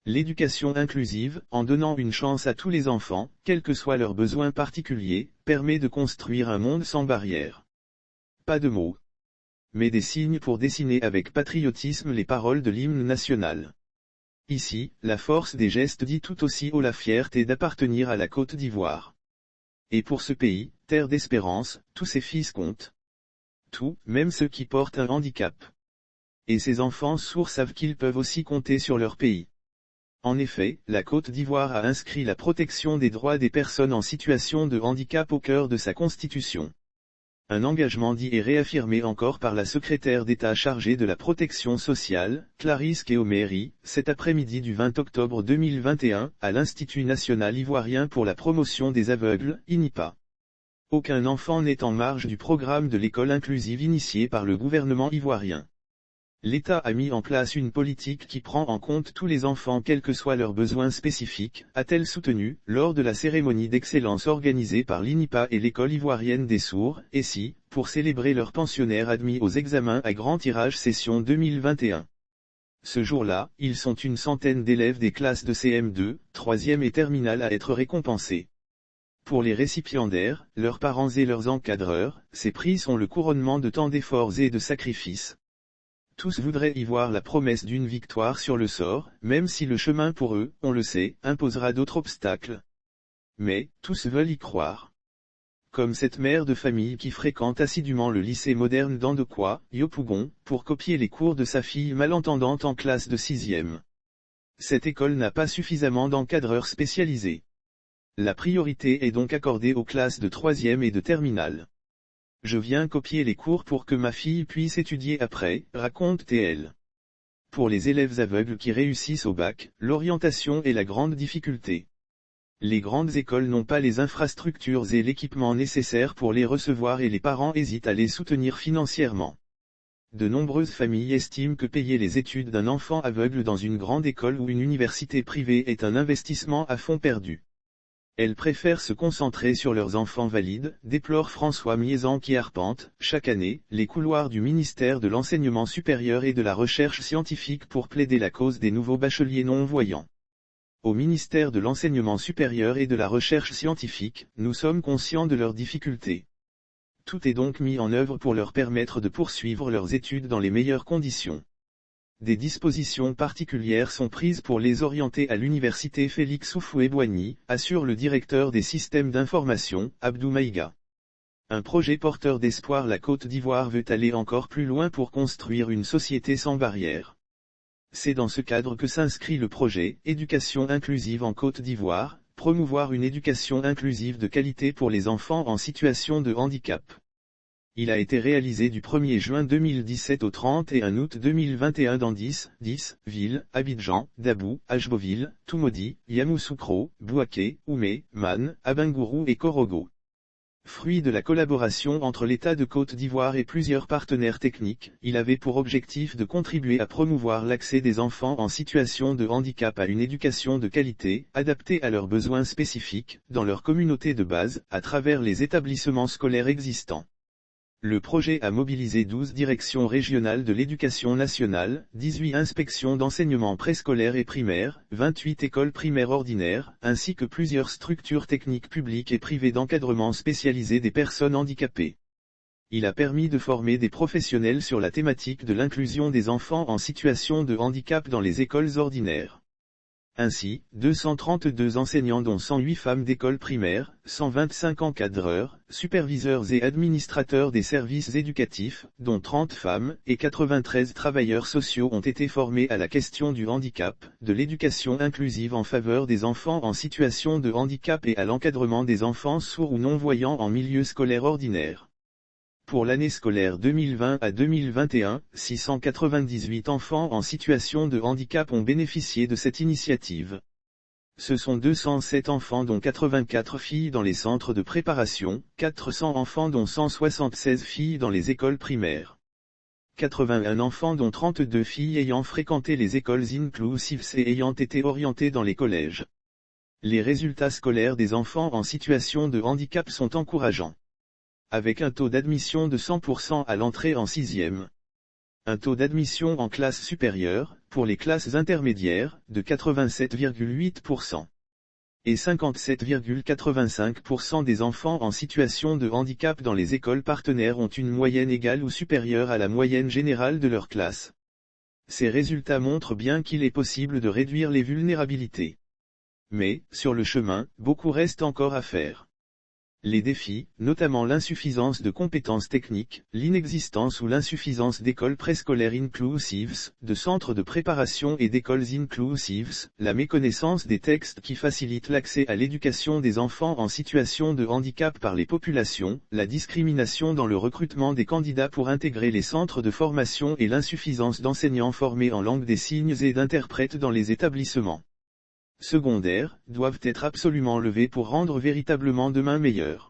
L'éducation inclusive, en donnant une chance à tous les enfants, quels que soient leurs besoins particuliers, permet de construire un monde sans barrières. Pas de mots, mais des signes pour dessiner avec patriotisme les paroles de l'hymne national. Ici, la force des gestes dit tout aussi haut la fierté d'appartenir à la Côte d'Ivoire. Et pour ce pays, terre d'espérance, tous ses fils comptent. Tout, même ceux qui portent un handicap. Et ces enfants sourds savent qu'ils peuvent aussi compter sur leur pays. En effet, la Côte d'Ivoire a inscrit la protection des droits des personnes en situation de handicap au cœur de sa constitution. Un engagement dit et réaffirmé encore par la secrétaire d'État chargée de la protection sociale, Clarisse Kéoméry, cet après-midi du 20 octobre 2021, à l'Institut national ivoirien pour la promotion des aveugles, INIPA. Aucun enfant n'est en marge du programme de l'école inclusive initié par le gouvernement ivoirien. L'État a mis en place une politique qui prend en compte tous les enfants quels que soient leurs besoins spécifiques, a-t-elle soutenu, lors de la cérémonie d'excellence organisée par l'INIPA et l'École ivoirienne des sourds, ESSI, pour célébrer leurs pensionnaires admis aux examens à grand tirage session 2021. Ce jour-là, ils sont une centaine d'élèves des classes de CM2, 3e et terminale à être récompensés. Pour les récipiendaires, leurs parents et leurs encadreurs, ces prix sont le couronnement de tant d'efforts et de sacrifices. Tous voudraient y voir la promesse d'une victoire sur le sort, même si le chemin pour eux, on le sait, imposera d'autres obstacles. Mais, tous veulent y croire. Comme cette mère de famille qui fréquente assidûment le lycée moderne d'Andokwa, Yopougon, pour copier les cours de sa fille malentendante en classe de 6e. Cette école n'a pas suffisamment d'encadreurs spécialisés. La priorité est donc accordée aux classes de 3e et de terminale. Je viens copier les cours pour que ma fille puisse étudier après, raconte TL. Pour les élèves aveugles qui réussissent au bac, l'orientation est la grande difficulté. Les grandes écoles n'ont pas les infrastructures et l'équipement nécessaires pour les recevoir et les parents hésitent à les soutenir financièrement. De nombreuses familles estiment que payer les études d'un enfant aveugle dans une grande école ou une université privée est un investissement à fond perdu. Elles préfèrent se concentrer sur leurs enfants valides, déplore François Miezan qui arpente, chaque année, les couloirs du ministère de l'Enseignement supérieur et de la Recherche scientifique pour plaider la cause des nouveaux bacheliers non-voyants. Au ministère de l'Enseignement supérieur et de la Recherche scientifique, nous sommes conscients de leurs difficultés. Tout est donc mis en œuvre pour leur permettre de poursuivre leurs études dans les meilleures conditions. Des dispositions particulières sont prises pour les orienter à l'université Félix Houphouët-Boigny, assure le directeur des systèmes d'information, Abdou Maïga. Un projet porteur d'espoir. La Côte d'Ivoire veut aller encore plus loin pour construire une société sans barrières. C'est dans ce cadre que s'inscrit le projet « Éducation inclusive en Côte d'Ivoire », promouvoir une éducation inclusive de qualité pour les enfants en situation de handicap. Il a été réalisé du 1er juin 2017 au 31 août 2021 dans 10 villes, Abidjan, Dabou, Ajboville, Toumoudi, Yamoussoukro, Bouaké, Oumé, Man, Abingourou et Korogo. Fruit de la collaboration entre l'État de Côte d'Ivoire et plusieurs partenaires techniques, il avait pour objectif de contribuer à promouvoir l'accès des enfants en situation de handicap à une éducation de qualité, adaptée à leurs besoins spécifiques, dans leur communauté de base, à travers les établissements scolaires existants. Le projet a mobilisé 12 directions régionales de l'éducation nationale, 18 inspections d'enseignement préscolaire et primaire, 28 écoles primaires ordinaires, ainsi que plusieurs structures techniques publiques et privées d'encadrement spécialisées des personnes handicapées. Il a permis de former des professionnels sur la thématique de l'inclusion des enfants en situation de handicap dans les écoles ordinaires. Ainsi, 232 enseignants dont 108 femmes d'école primaire, 125 encadreurs, superviseurs et administrateurs des services éducatifs, dont 30 femmes, et 93 travailleurs sociaux ont été formés à la question du handicap, de l'éducation inclusive en faveur des enfants en situation de handicap et à l'encadrement des enfants sourds ou non-voyants en milieu scolaire ordinaire. Pour l'année scolaire 2020 à 2021, 698 enfants en situation de handicap ont bénéficié de cette initiative. Ce sont 207 enfants dont 84 filles dans les centres de préparation, 400 enfants dont 176 filles dans les écoles primaires. 81 enfants dont 32 filles ayant fréquenté les écoles inclusives et ayant été orientées dans les collèges. Les résultats scolaires des enfants en situation de handicap sont encourageants. Avec un taux d'admission de 100% à l'entrée en 6e. un taux d'admission en classe supérieure, pour les classes intermédiaires, de 87,8%. Et 57,85% des enfants en situation de handicap dans les écoles partenaires ont une moyenne égale ou supérieure à la moyenne générale de leur classe. Ces résultats montrent bien qu'il est possible de réduire les vulnérabilités. Mais, sur le chemin, beaucoup reste encore à faire. Les défis, notamment l'insuffisance de compétences techniques, l'inexistence ou l'insuffisance d'écoles préscolaires inclusives, de centres de préparation et d'écoles inclusives, la méconnaissance des textes qui facilitent l'accès à l'éducation des enfants en situation de handicap par les populations, la discrimination dans le recrutement des candidats pour intégrer les centres de formation et l'insuffisance d'enseignants formés en langue des signes et d'interprètes dans les établissements secondaires, doivent être absolument levés pour rendre véritablement demain meilleur.